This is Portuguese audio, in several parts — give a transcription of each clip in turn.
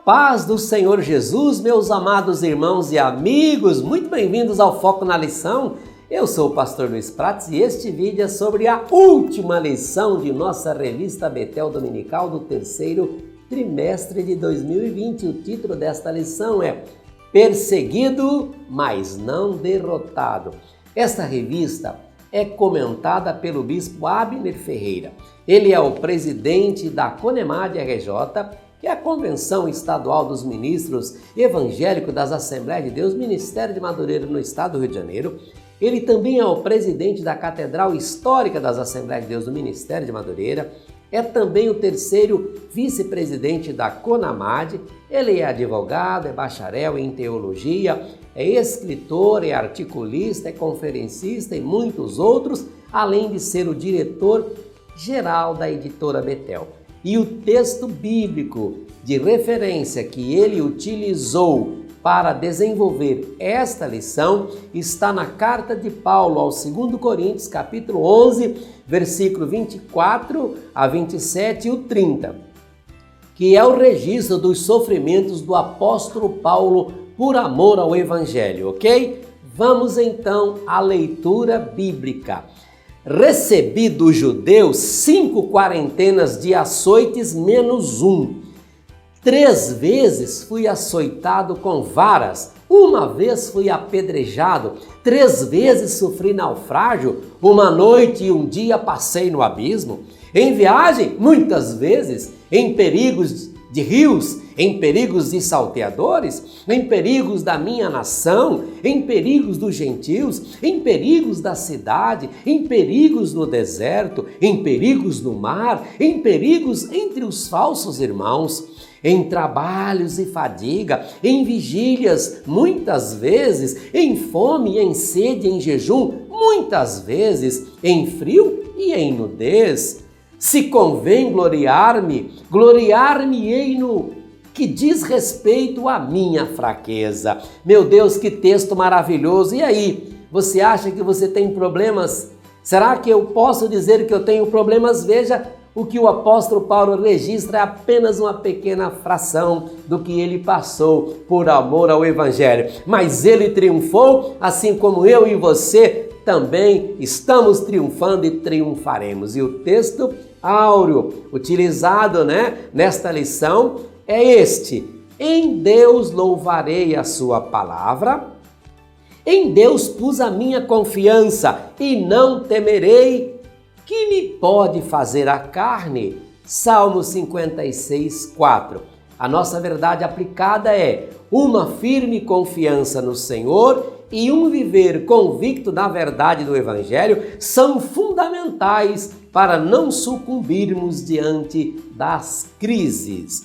paz do Senhor Jesus, meus amados irmãos e amigos, muito bem-vindos ao Foco na Lição. Eu sou o pastor Luiz Prates e este vídeo é sobre a última lição de nossa revista Betel Dominical do terceiro trimestre de 2020. O título desta lição é Perseguido, mas não derrotado. Esta revista é comentada pelo bispo Abner Ferreira. Ele é o presidente da CONEMAD RJ, que é a Convenção Estadual dos Ministros Evangélicos das Assembleias de Deus, Ministério de Madureira no Estado do Rio de Janeiro. Ele também é o presidente da Catedral Histórica das Assembleias de Deus do Ministério de Madureira. É também o terceiro vice-presidente da CONAMAD. Ele é advogado, é bacharel em teologia, é escritor, é articulista, é conferencista e muitos outros, além de ser o diretor-geral da editora Betel. E o texto bíblico de referência que ele utilizou para desenvolver esta lição está na carta de Paulo aos 2 Coríntios, capítulo 11, versículo 24 a 27 e o 30, que é o registro dos sofrimentos do apóstolo Paulo por amor ao Evangelho, ok? Vamos então à leitura bíblica. Recebi dos judeus 5 quarentenas de açoites menos 1. 3 vezes fui açoitado com varas, 1 vez fui apedrejado, 3 vezes sofri naufrágio, 1 noite e 1 dia passei no abismo. Em viagem, muitas vezes, em perigos de rios, em perigos de salteadores, em perigos da minha nação, em perigos dos gentios, em perigos da cidade, em perigos no deserto, em perigos no mar, em perigos entre os falsos irmãos, em trabalhos e fadiga, em vigílias, muitas vezes, em fome e em sede, em jejum, muitas vezes, em frio e em nudez. Se convém gloriar-me, gloriar-me-ei no que diz respeito à minha fraqueza. Meu Deus, que texto maravilhoso! E aí, você acha que você tem problemas? Será que eu posso dizer que eu tenho problemas? Veja, o que o apóstolo Paulo registra é apenas uma pequena fração do que ele passou por amor ao Evangelho. Mas ele triunfou, assim como eu e você também estamos triunfando e triunfaremos. E o texto áureo utilizado, nesta lição é este: em Deus louvarei a sua palavra, em Deus pus a minha confiança e não temerei. Que me pode fazer a carne? Salmo 56, 4. A nossa verdade aplicada é uma firme confiança no Senhor e um viver convicto da verdade do Evangelho são fundamentais para não sucumbirmos diante das crises.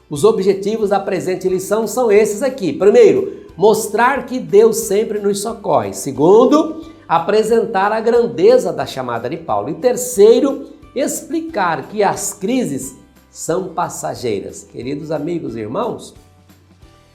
Os objetivos da presente lição são esses aqui. Primeiro, mostrar que Deus sempre nos socorre. Segundo, apresentar a grandeza da chamada de Paulo. E terceiro, explicar que as crises são passageiras. Queridos amigos e irmãos,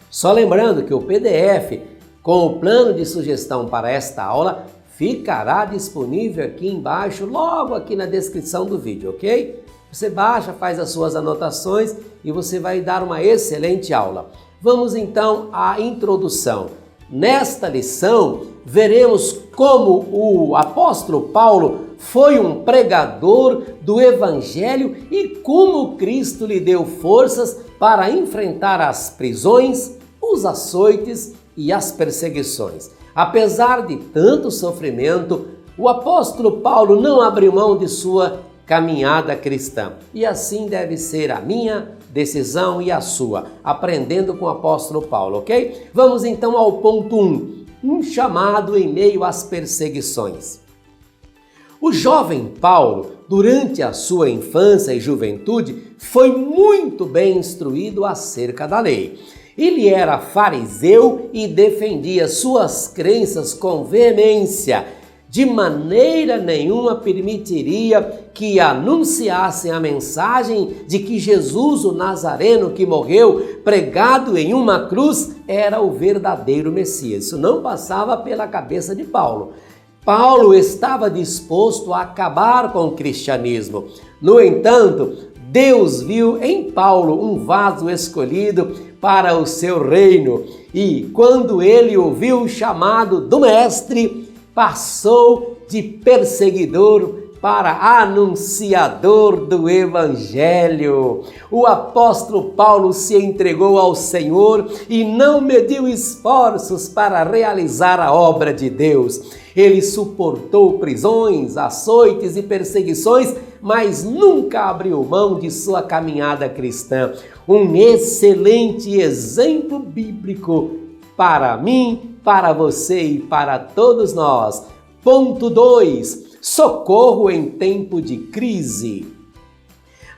só lembrando que o PDF com o plano de sugestão para esta aula ficará disponível aqui embaixo, logo aqui na descrição do vídeo, ok? Você baixa, faz as suas anotações e você vai dar uma excelente aula. Vamos então à introdução. Nesta lição, veremos como o apóstolo Paulo foi um pregador do Evangelho e como Cristo lhe deu forças para enfrentar as prisões, os açoites e as perseguições. Apesar de tanto sofrimento, o apóstolo Paulo não abriu mão de sua caminhada cristã. E assim deve ser a minha decisão e a sua, aprendendo com o apóstolo Paulo, ok? Vamos então ao ponto 1, um chamado em meio às perseguições. O jovem Paulo, durante a sua infância e juventude, foi muito bem instruído acerca da lei. Ele era fariseu e defendia suas crenças com veemência. De maneira nenhuma permitiria que anunciassem a mensagem de que Jesus, o Nazareno que morreu pregado em uma cruz, era o verdadeiro Messias. Isso não passava pela cabeça de Paulo. Paulo estava disposto a acabar com o cristianismo. No entanto, Deus viu em Paulo um vaso escolhido para o seu reino e, quando ele ouviu o chamado do Mestre, passou de perseguidor para anunciador do Evangelho. O apóstolo Paulo se entregou ao Senhor e não mediu esforços para realizar a obra de Deus. Ele suportou prisões, açoites e perseguições, mas nunca abriu mão de sua caminhada cristã. Um excelente exemplo bíblico para mim, para você e para todos nós. Ponto 2. Socorro em tempo de crise.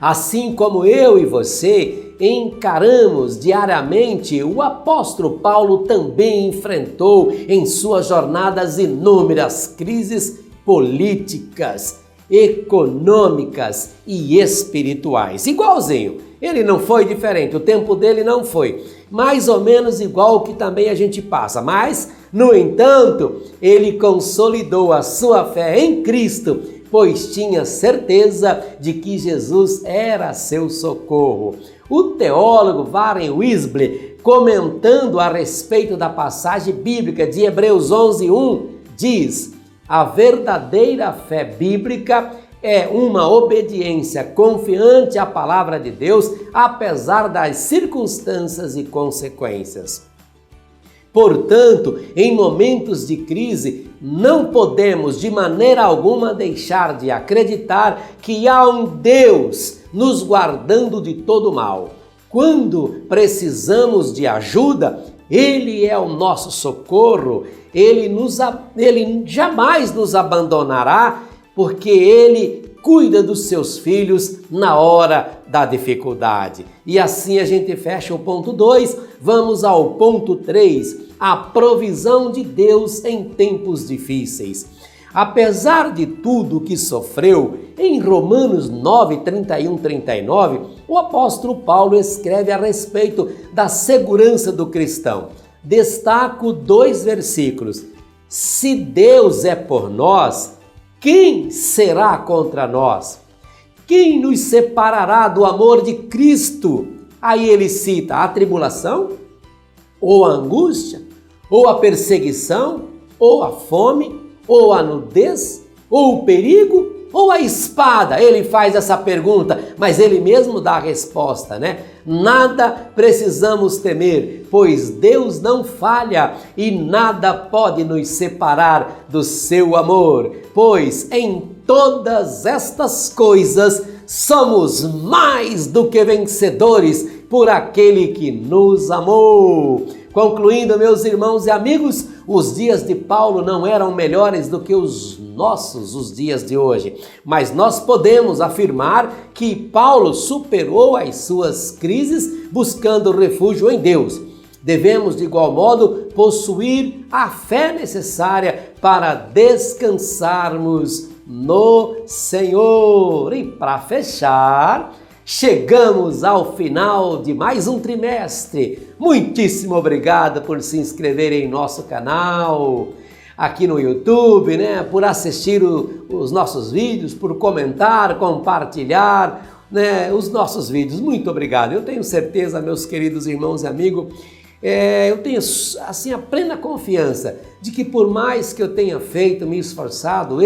Assim como eu e você encaramos diariamente, o apóstolo Paulo também enfrentou em suas jornadas inúmeras crises políticas, econômicas e espirituais. Igualzinho, ele não foi diferente, o tempo dele não foi. Mais ou menos igual que também a gente passa, mas, no entanto, ele consolidou a sua fé em Cristo, pois tinha certeza de que Jesus era seu socorro. O teólogo Warren Wiersbe, comentando a respeito da passagem bíblica de Hebreus 11:1, diz: a verdadeira fé bíblica é uma obediência confiante à palavra de Deus, apesar das circunstâncias e consequências. Portanto, em momentos de crise, não podemos de maneira alguma deixar de acreditar que há um Deus nos guardando de todo mal. Quando precisamos de ajuda, Ele é o nosso socorro, Ele jamais nos abandonará, porque Ele cuida dos seus filhos na hora da dificuldade. E assim a gente fecha o ponto 2, vamos ao ponto 3, a provisão de Deus em tempos difíceis. Apesar de tudo que sofreu, em Romanos 9, 31, 39, o apóstolo Paulo escreve a respeito da segurança do cristão. Destaco 2 versículos. Se Deus é por nós, quem será contra nós? Quem nos separará do amor de Cristo? Aí ele cita a tribulação, ou a angústia, ou a perseguição, ou a fome, ou a nudez, ou o perigo, ou a espada. Ele faz essa pergunta, mas ele mesmo dá a resposta, né? Nada precisamos temer, pois Deus não falha e nada pode nos separar do seu amor, pois em todas estas coisas somos mais do que vencedores por aquele que nos amou. Concluindo, meus irmãos e amigos, os dias de Paulo não eram melhores do que os dias de hoje, mas nós podemos afirmar que Paulo superou as suas crises buscando refúgio em Deus. Devemos, de igual modo, possuir a fé necessária para descansarmos no Senhor. E para fechar, chegamos ao final de mais um trimestre. Muitíssimo obrigado por se inscrever em nosso canal aqui no YouTube, né? Por assistir os nossos vídeos, por comentar, compartilhar, né? Os nossos vídeos. Muito obrigado. Eu tenho certeza, meus queridos irmãos e amigos, eu tenho assim a plena confiança de que por mais que eu tenha feito, me esforçado,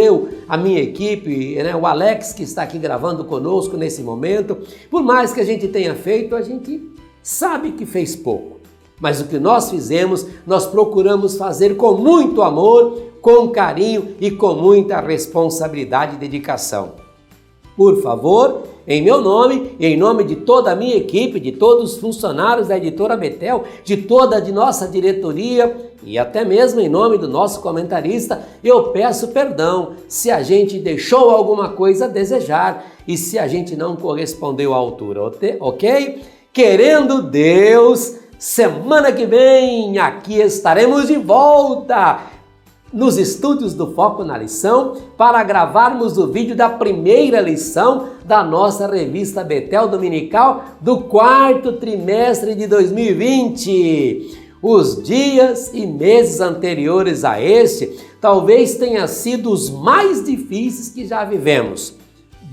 a minha equipe, né, o Alex que está aqui gravando conosco nesse momento, por mais que a gente tenha feito, a gente sabe que fez pouco. Mas o que nós fizemos, nós procuramos fazer com muito amor, com carinho e com muita responsabilidade e dedicação. Por favor, em meu nome e em nome de toda a minha equipe, de todos os funcionários da Editora Betel, de nossa diretoria e até mesmo em nome do nosso comentarista, eu peço perdão se a gente deixou alguma coisa a desejar e se a gente não correspondeu à altura, ok? Querendo Deus, semana que vem aqui estaremos de volta nos estúdios do Foco na Lição para gravarmos o vídeo da primeira lição da nossa revista Betel Dominical do 4º trimestre de 2020. Os dias e meses anteriores a este talvez tenham sido os mais difíceis que já vivemos.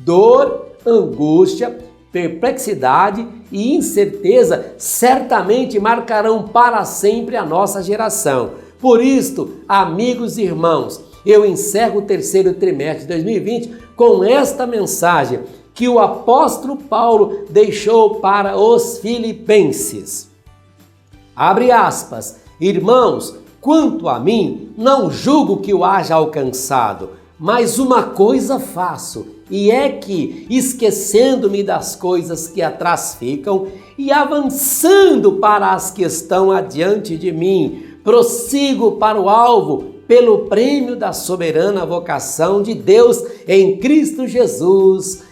Dor, angústia, perplexidade e incerteza certamente marcarão para sempre a nossa geração. Por isto, amigos e irmãos, eu encerro o terceiro trimestre de 2020 com esta mensagem que o apóstolo Paulo deixou para os filipenses. Abre aspas, irmãos, quanto a mim, não julgo que o haja alcançado, mas uma coisa faço, e é que, esquecendo-me das coisas que atrás ficam e avançando para as que estão adiante de mim, prossigo para o alvo pelo prêmio da soberana vocação de Deus em Cristo Jesus.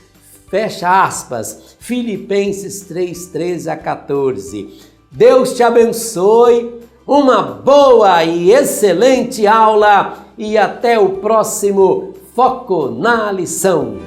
Fecha aspas, Filipenses 3, 13 a 14. Deus te abençoe, uma boa e excelente aula e até o próximo Foco na Lição.